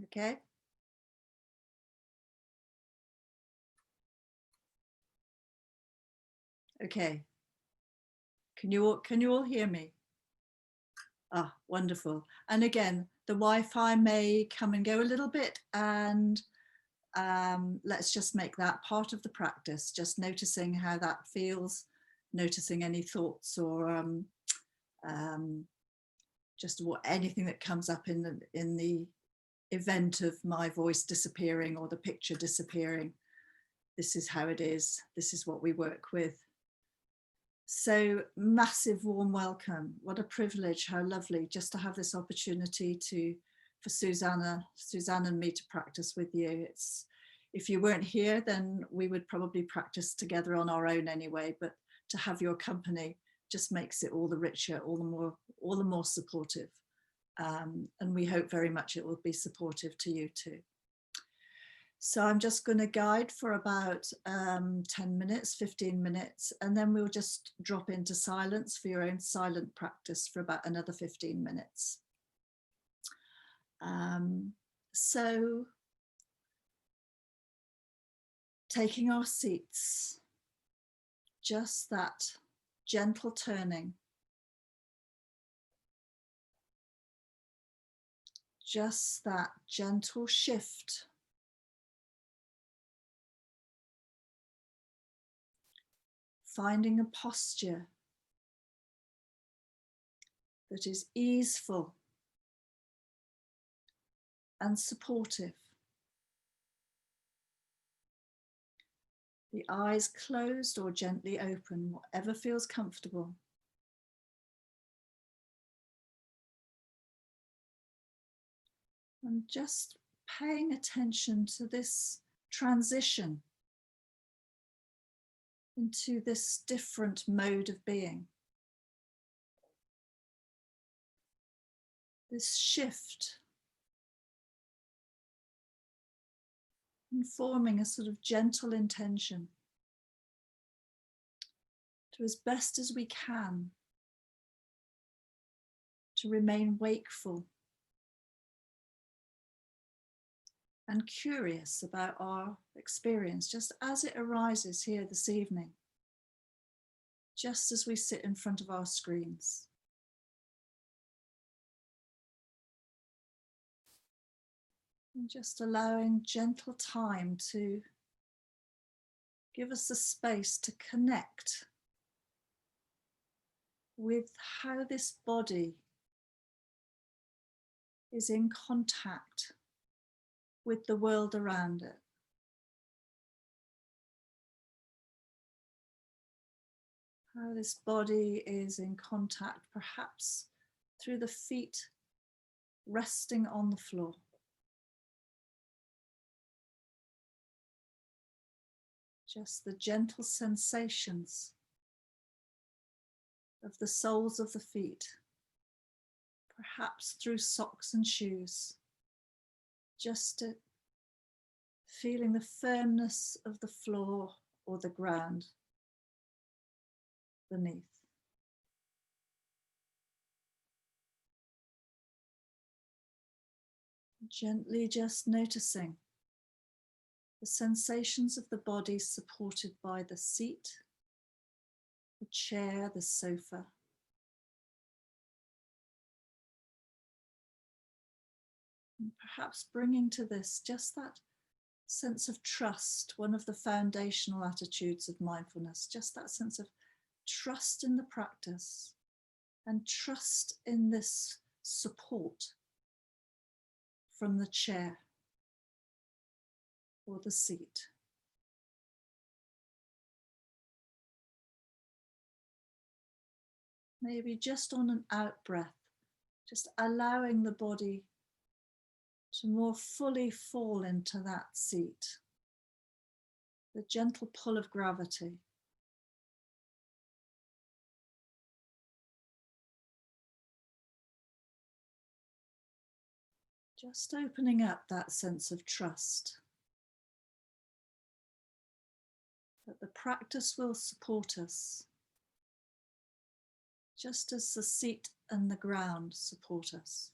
Okay. Okay. Can you all hear me? Ah, wonderful. And again, the Wi-Fi may come and go a little bit, and let's just make that part of the practice, just noticing how that feels, noticing any thoughts or just anything that comes up in the event of my voice disappearing or the picture disappearing. This is how it is. This is what we work with. So massive warm welcome. What a privilege, how lovely just to have this opportunity for Susanna and me to practice with you. If you weren't here, then we would probably practice together on our own anyway, but to have your company just makes it all the richer, all the more supportive. And we hope very much it will be supportive to you too. So I'm just going to guide for about 10 minutes, 15 minutes, and then we'll just drop into silence for your own silent practice for about another 15 minutes. So taking our seats, just that gentle turning, just that gentle shift. Finding a posture that is easeful and supportive. The eyes closed or gently open, whatever feels comfortable. And just paying attention to this transition into this different mode of being. This shift, and forming a sort of gentle intention to, as best as we can, to remain wakeful and curious about our experience just as it arises here this evening, just as we sit in front of our screens. And just allowing gentle time to give us the space to connect with how this body is in contact with the world around it. How this body is in contact, perhaps through the feet resting on the floor. Just the gentle sensations of the soles of the feet, perhaps through socks and shoes, just feeling the firmness of the floor or the ground beneath. Gently just noticing the sensations of the body supported by the seat, the chair, the sofa. And perhaps bringing to this just that sense of trust, one of the foundational attitudes of mindfulness, just that sense of trust in the practice and trust in this support from the chair or the seat. Maybe just on an out breath, just allowing the body to more fully fall into that seat, the gentle pull of gravity. Just opening up that sense of trust that the practice will support us, just as the seat and the ground support us.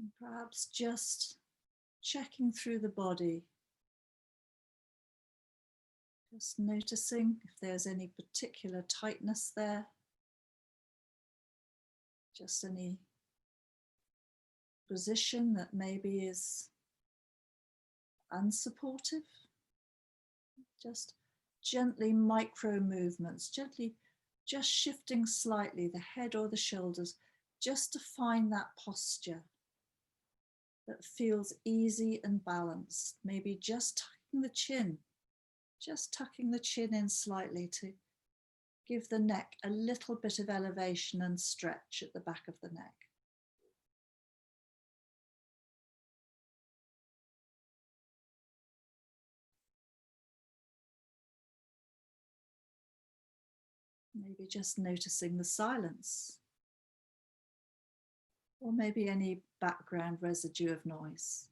And perhaps just checking through the body, just noticing if there's any particular tightness there, just any position that maybe is unsupportive. Just gently micro movements, gently just shifting slightly the head or the shoulders, just to find that posture that feels easy and balanced. Maybe just tucking the chin in slightly to give the neck a little bit of elevation and stretch at the back of the neck. Maybe just noticing the silence, or maybe any background residue of noise.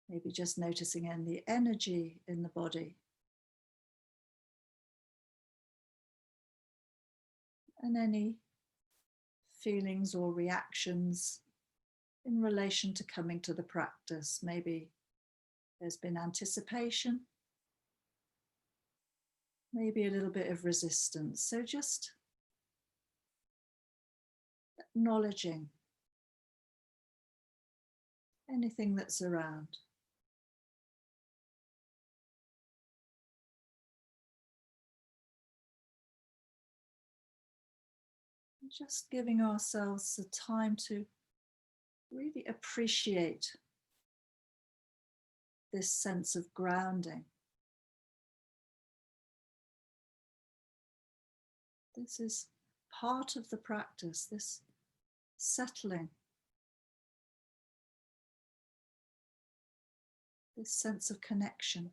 Maybe just noticing any energy in the body. And any feelings or reactions in relation to coming to the practice. Maybe there's been anticipation, maybe a little bit of resistance. So just acknowledging anything that's around. And just giving ourselves the time to really appreciate this sense of grounding. This is part of the practice, this settling, this sense of connection.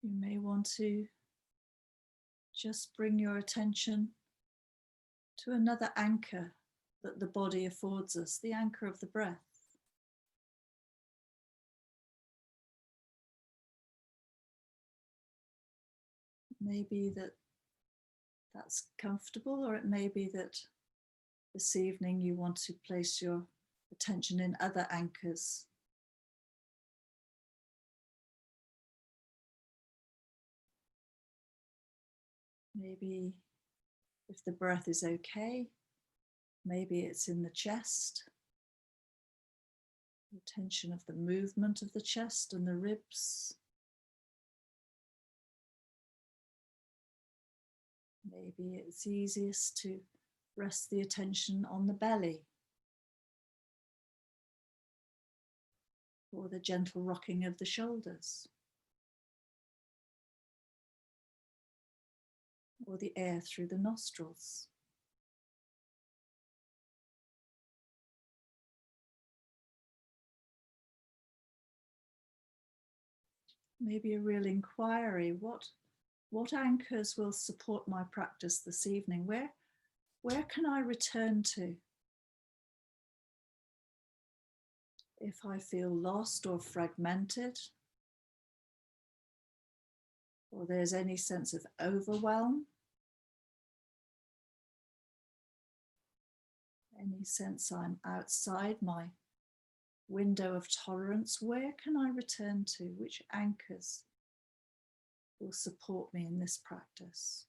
You may want to just bring your attention to another anchor that the body affords us, the anchor of the breath. It may be that that's comfortable, or it may be that this evening you want to place your attention in other anchors. Maybe if the breath is okay, maybe it's in the chest, the tension of the movement of the chest and the ribs. Maybe it's easiest to rest the attention on the belly, or the gentle rocking of the shoulders, or the air through the nostrils. Maybe a real inquiry, what anchors will support my practice this evening? Where can I return to if I feel lost or fragmented, or there's any sense of overwhelm, any sense I'm outside my window of tolerance? Where can I return to? Which anchors will support me in this practice?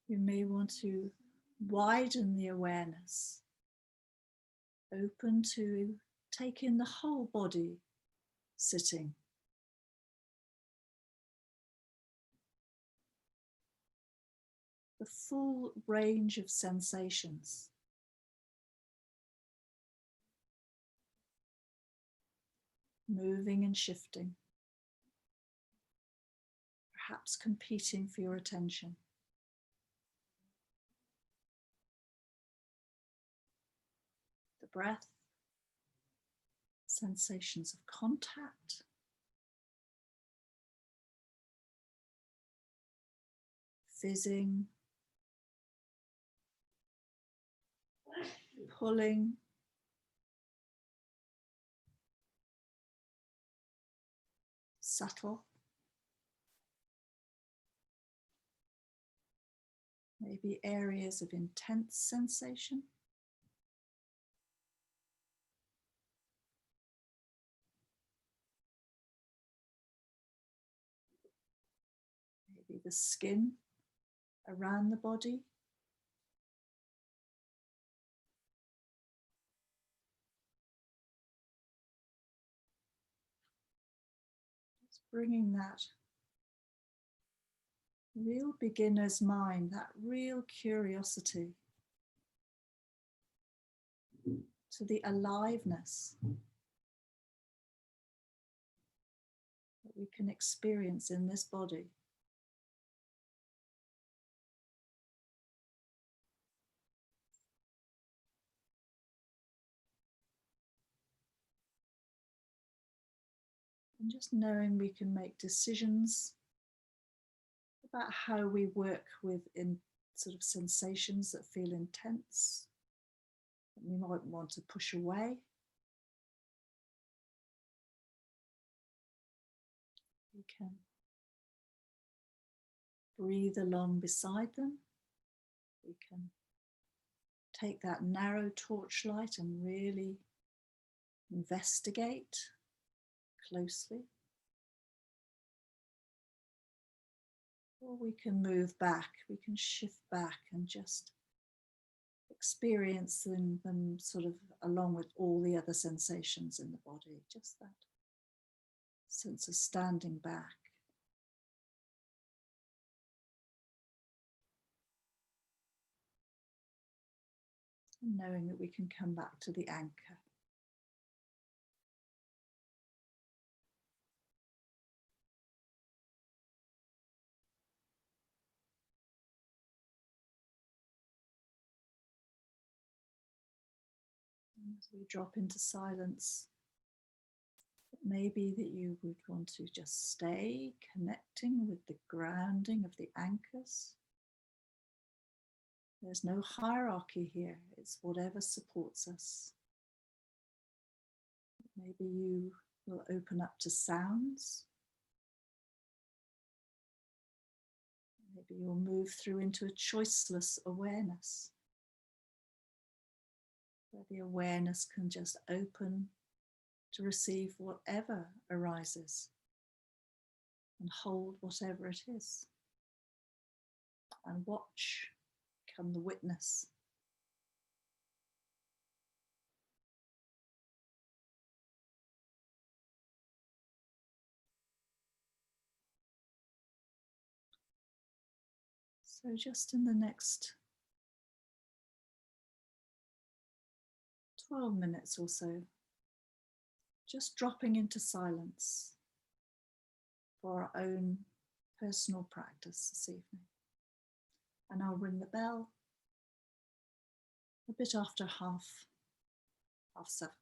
You may want to widen the awareness, open to take in the whole body sitting. The full range of sensations. Moving and shifting. perhaps competing for your attention. The breath, sensations of contact, fizzing, pulling, subtle, maybe areas of intense sensation. Maybe the skin around the body. Just bringing that real beginner's mind, that real curiosity to the aliveness that we can experience in this body. And just knowing we can make decisions about how we work with in sort of sensations that feel intense, that we might want to push away. We can breathe along beside them. We can take that narrow torchlight and really investigate closely. Or we can move back, we can shift back and just experience them sort of along with all the other sensations in the body, just that sense of standing back. And knowing that we can come back to the anchor. And as we drop into silence, it may be that you would want to just stay connecting with the grounding of the anchors. There's no hierarchy here, it's whatever supports us. Maybe you will open up to sounds. Maybe you'll move through into a choiceless awareness, where the awareness can just open to receive whatever arises and hold whatever it is and watch, become the witness. So just in the next 12 minutes or so, just dropping into silence for our own personal practice this evening. And I'll ring the bell a bit after half 7.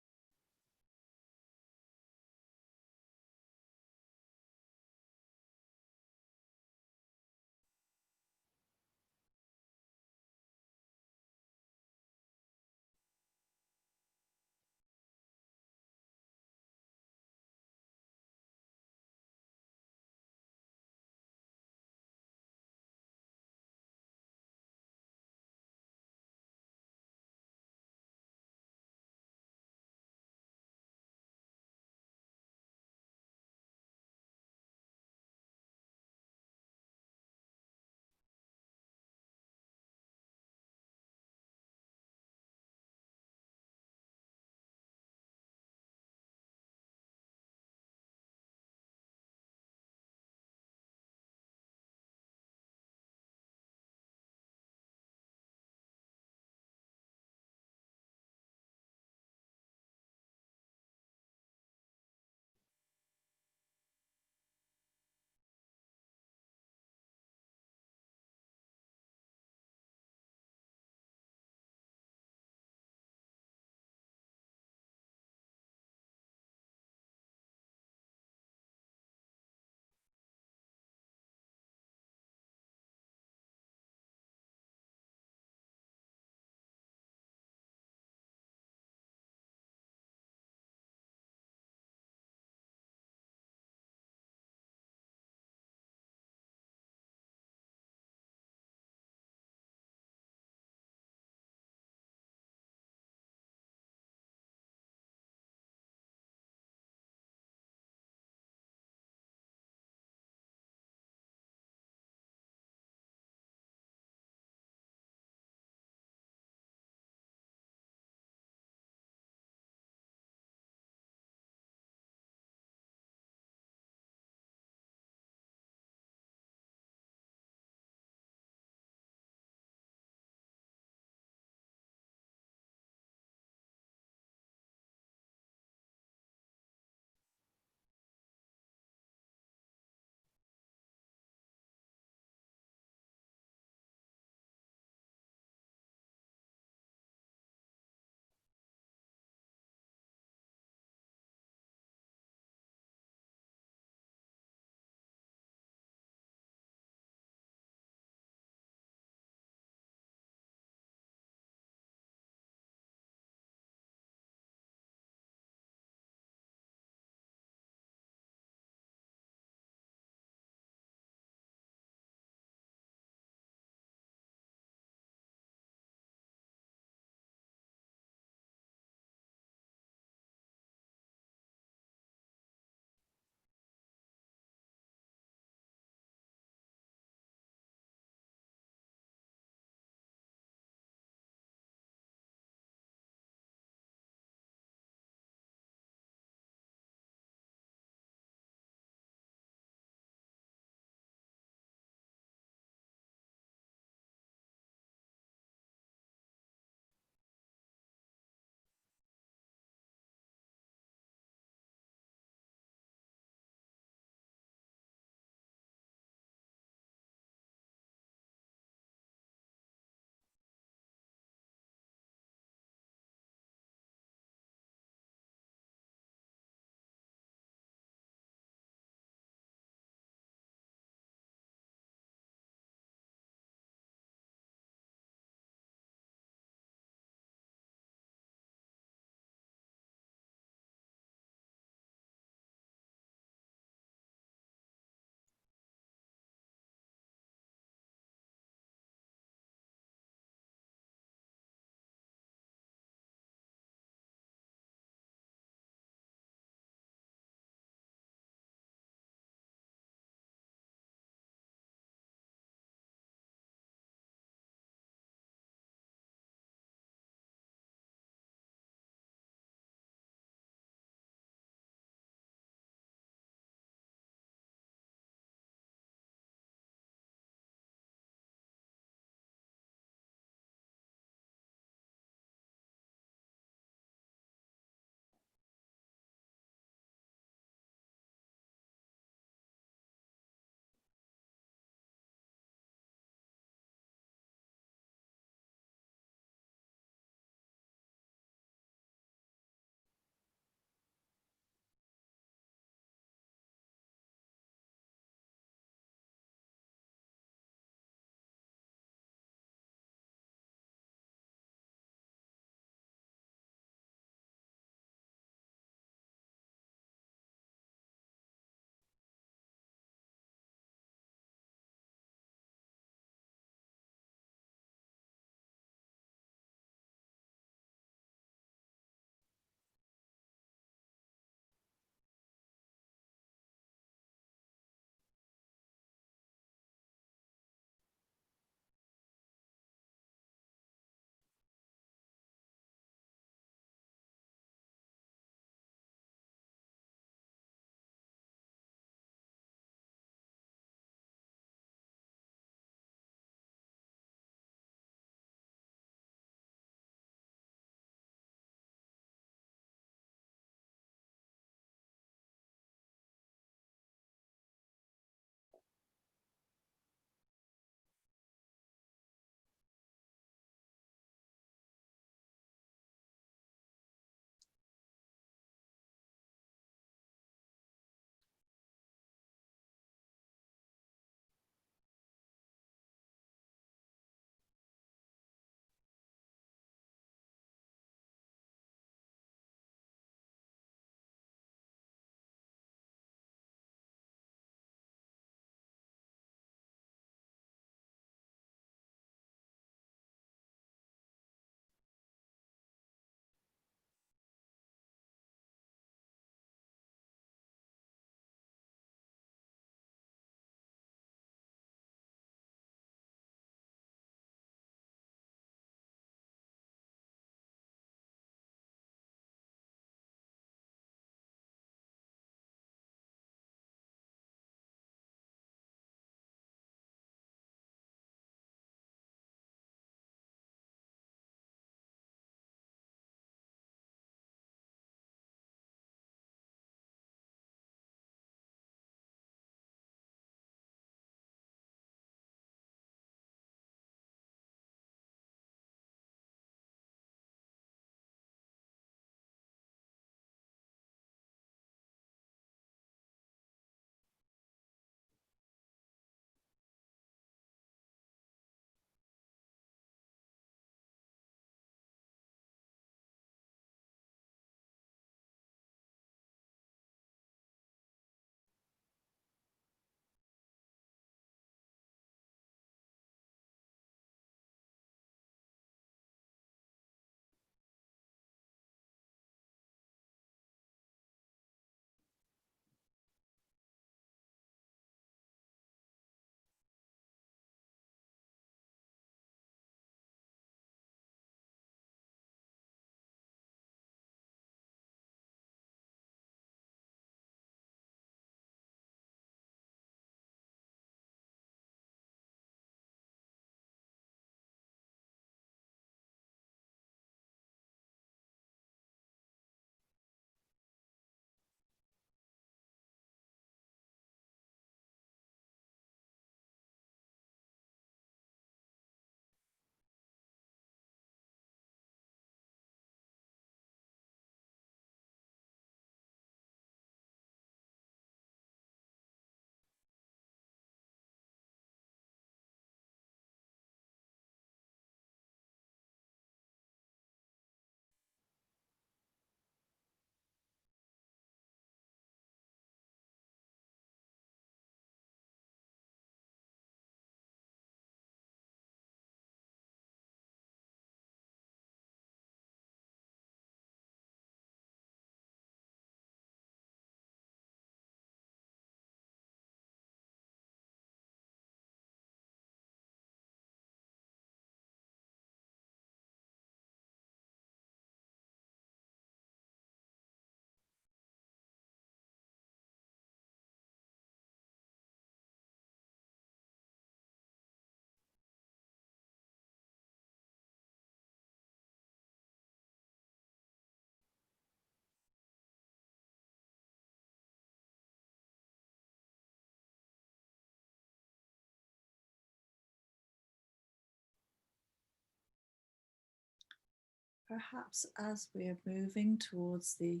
Perhaps as we're moving towards the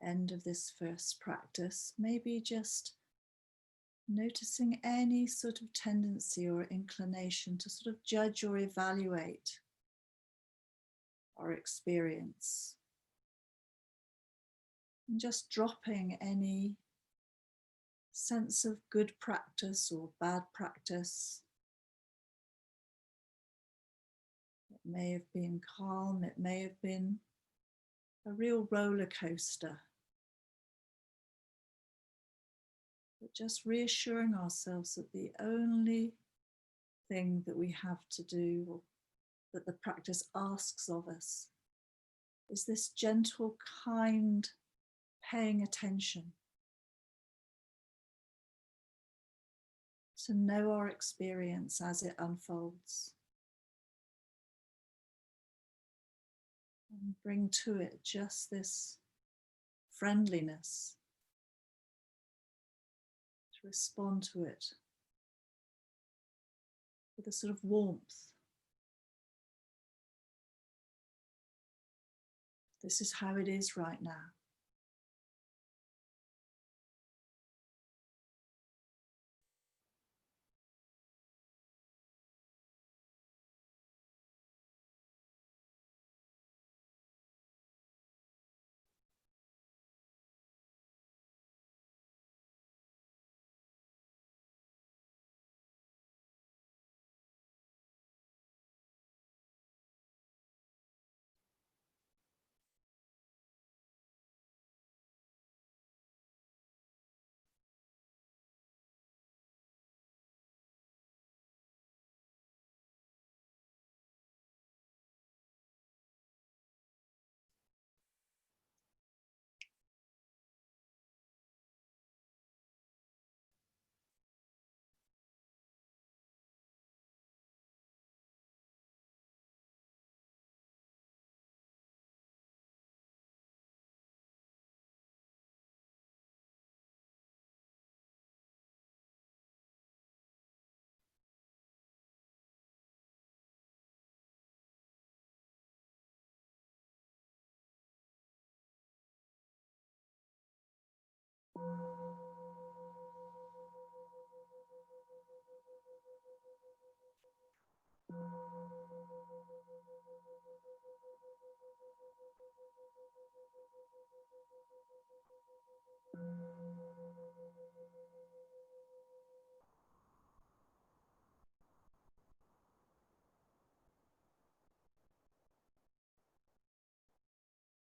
end of this first practice, maybe just noticing any sort of tendency or inclination to sort of judge or evaluate our experience. And just dropping any sense of good practice or bad practice. It may have been calm, it may have been a real roller coaster. But just reassuring ourselves that the only thing that we have to do, or that the practice asks of us, is this gentle, kind paying attention to know our experience as it unfolds. And bring to it just this friendliness, to respond to it with a sort of warmth. This is how it is right now.